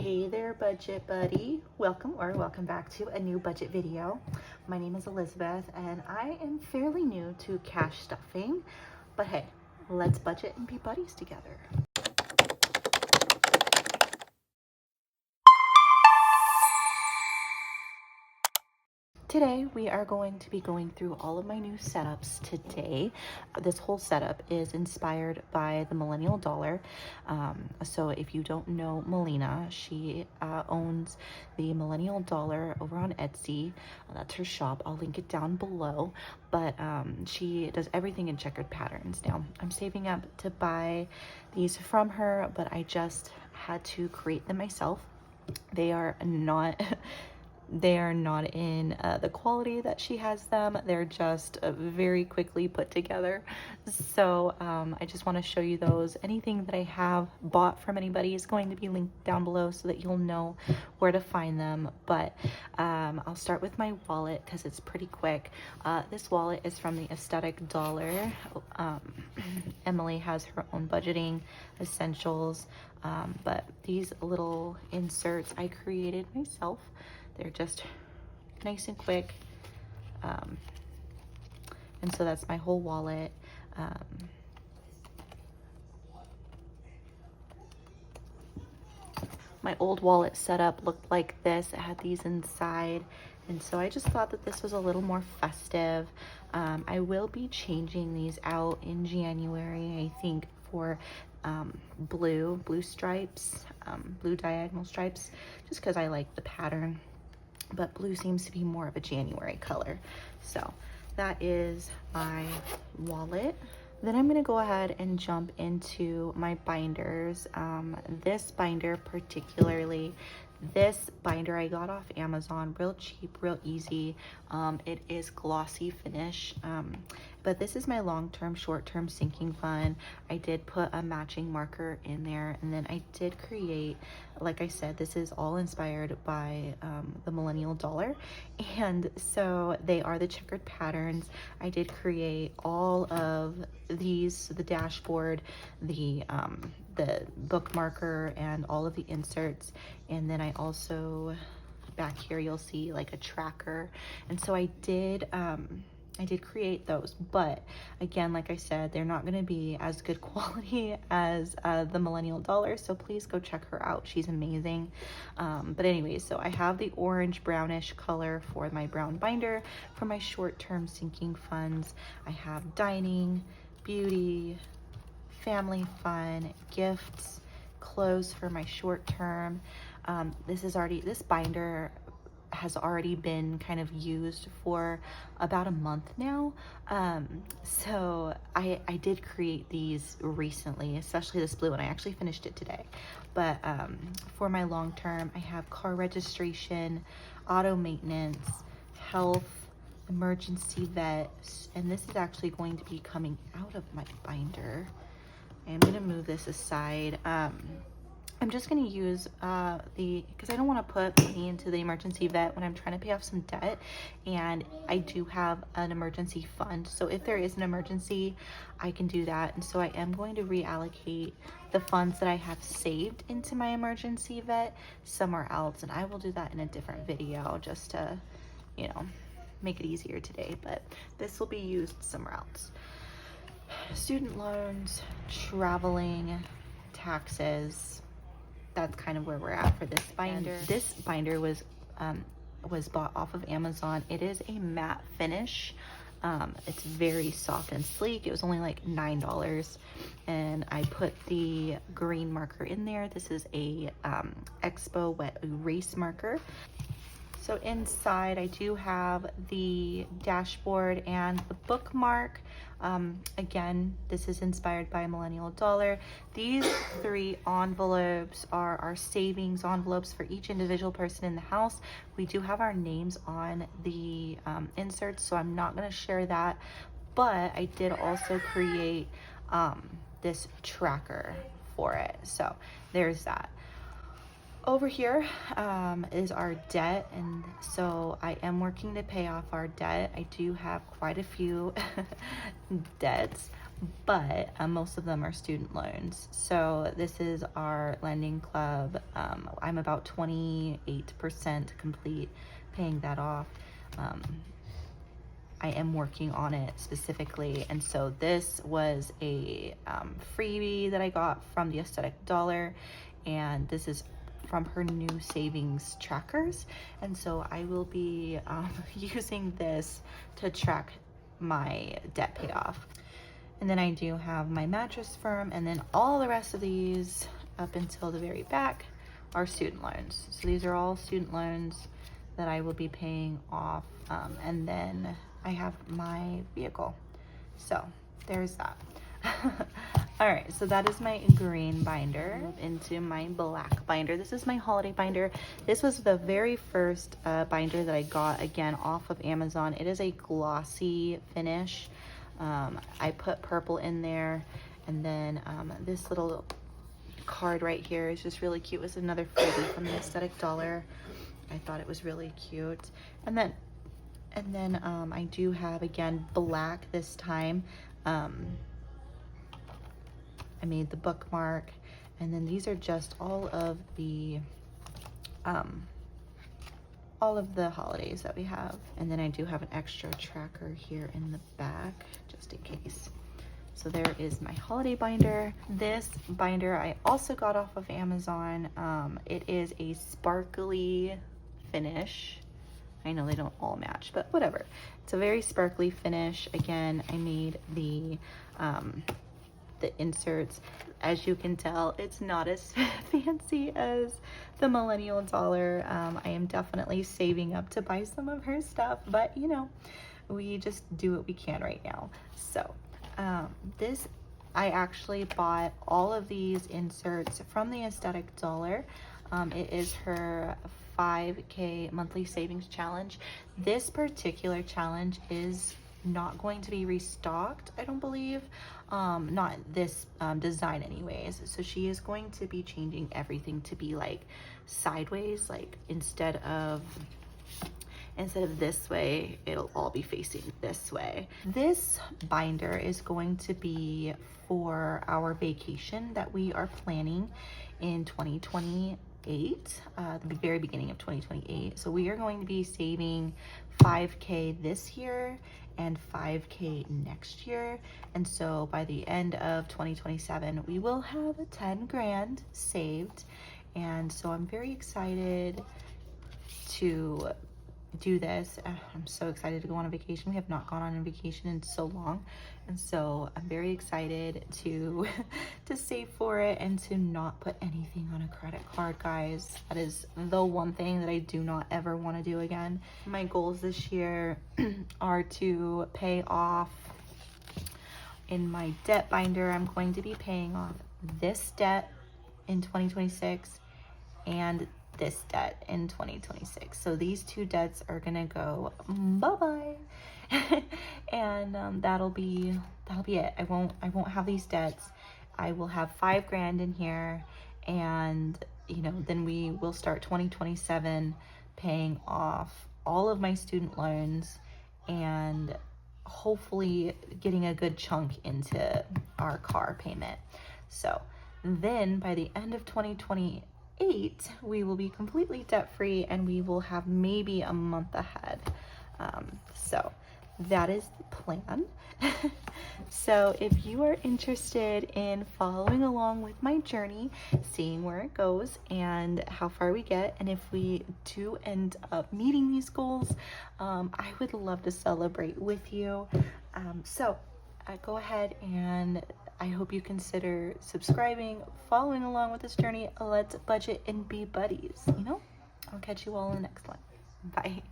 Hey there, budget buddy. Welcome back to a new budget video. My name is Elizabeth and I am fairly new to cash stuffing, but hey, let's budget and be buddies together. Today, we are going to be going through all of my new setups today. This whole setup is inspired by the Millennial Dollar. So if you don't know Melina, she owns the Millennial Dollar over on Etsy. That's her shop. I'll link it down below. But she does everything in checkered patterns. Now, I'm saving up to buy these from her, but I just had to create them myself. They are not... They are not in the quality that she has them. They're just very quickly put together. So I just want to show you those. Anything that I have bought from anybody is going to be linked down below so that you'll know where to find them. But I'll start with my wallet because it's pretty quick. This wallet is from the Aesthetic Dollar. Emily has her own budgeting essentials, but these little inserts I created myself. They're just nice and quick. And so that's my whole wallet. My old wallet setup looked like this. It had these inside. And so I just thought that this was a little more festive. I will be changing these out in January, I think, for blue stripes, blue diagonal stripes, just because I like the pattern. But blue seems to be more of a January color. So that is my wallet. Then I'm gonna go ahead and jump into my binders. This binder particularly, this binder I got off Amazon, real cheap, real easy. It is glossy finish, but this is my long-term, short-term sinking fund. I did put a matching marker in there, and then I did create, like I said, this is all inspired by the Millennial Dollar, and so they are the checkered patterns. I did create all of these, the dashboard, the bookmarker, and all of the inserts. And then I also, back here you'll see like a tracker. And so I did create those, but again, like I said, they're not going to be as good quality as the Millennial Dollar, so please go check her out. She's amazing. But anyways, so I have the orange brownish color for my brown binder. For my short-term sinking funds, I have dining, beauty, family fun, gifts, clothes for my short term. This binder has already been kind of used for about a month now. So I did create these recently, especially this blue one. I actually finished it today. But for my long term, I have car registration, auto maintenance, health, emergency vet, and this is actually going to be coming out of my binder. I'm gonna move this aside. I'm just gonna use because I don't want to put money into the emergency vet when I'm trying to pay off some debt, and I do have an emergency fund, so if there is an emergency I can do that. And so I am going to reallocate the funds that I have saved into my emergency vet somewhere else, and I will do that in a different video just to, you know, make it easier today, but this will be used somewhere else. Student loans, traveling, taxes, that's kind of where we're at for this binder. And this binder was bought off of Amazon. It is a matte finish. It's very soft and sleek. It was only like $9, and I put the green marker in there. This is a Expo wet erase marker. So inside I do have the dashboard and the bookmark. Again, this is inspired by Millennial Dollar. These 3 envelopes are our savings envelopes for each individual person in the house. We do have our names on the inserts, so I'm not going to share that, but I did also create this tracker for it. So there's that. Over here is our debt, and so I am working to pay off our debt. I do have quite a few debts. but most of them are student loans. So this is our lending club. I'm about 28% complete paying that off. I am working on it specifically, and so this was a freebie that I got from the Aesthetic Dollar, and this is from her new savings trackers, and so I will be using this to track my debt payoff. And then I do have my mattress firm, and then all the rest of these up until the very back are student loans. So these are all student loans that I will be paying off, and then I have my vehicle. So there's that. All right, so that is my green binder. Move into my black binder. This is my holiday binder. This was the very first binder that I got, again, off of Amazon. It is a glossy finish. I put purple in there, and then this little card right here is just really cute. It's another freebie from the Aesthetic Dollar. I thought it was really cute. And then I do have, again, black this time. I made the bookmark, and then these are just all of the holidays that we have. And then I do have an extra tracker here in the back, just in case. So there is my holiday binder. This binder I also got off of Amazon. It is a sparkly finish. I know they don't all match, but whatever. It's a very sparkly finish. Again, I made the inserts. As you can tell, it's not as fancy as the Millennial Dollar. I am definitely saving up to buy some of her stuff, but you know, we just do what we can right now. So I actually bought all of these inserts from the Aesthetic Dollar. It is her 5K monthly savings challenge. This particular challenge is not going to be restocked, I don't believe. Not this design anyways. So she is going to be changing everything to be like sideways, like instead of this way, it'll all be facing this way. This binder is going to be for our vacation that we are planning in 2028, the very beginning of 2028. So we are going to be saving 5K this year and 5K next year. And so by the end of 2027, we will have 10 grand saved. And so I'm very excited to do this. I'm so excited to go on a vacation. We have not gone on a vacation in so long, and so I'm very excited to save for it and to not put anything on a credit card, guys. That is the one thing that I do not ever want to do again. My goals this year are to pay off, in my debt binder, I'm going to be paying off this debt in 2026 and this debt in 2026. So these two debts are gonna go bye-bye. And that'll be it. I won't have these debts. I will have 5 grand in here, and you know, then we will start 2027 paying off all of my student loans and hopefully getting a good chunk into our car payment. So then by the end of 2028, we will be completely debt-free, and we will have maybe a month ahead. So that is the plan. So if you are interested in following along with my journey, seeing where it goes and how far we get, and if we do end up meeting these goals, I would love to celebrate with you. So go ahead, and I hope you consider subscribing, following along with this journey. Let's budget and be buddies, you know? I'll catch you all in the next one. Bye.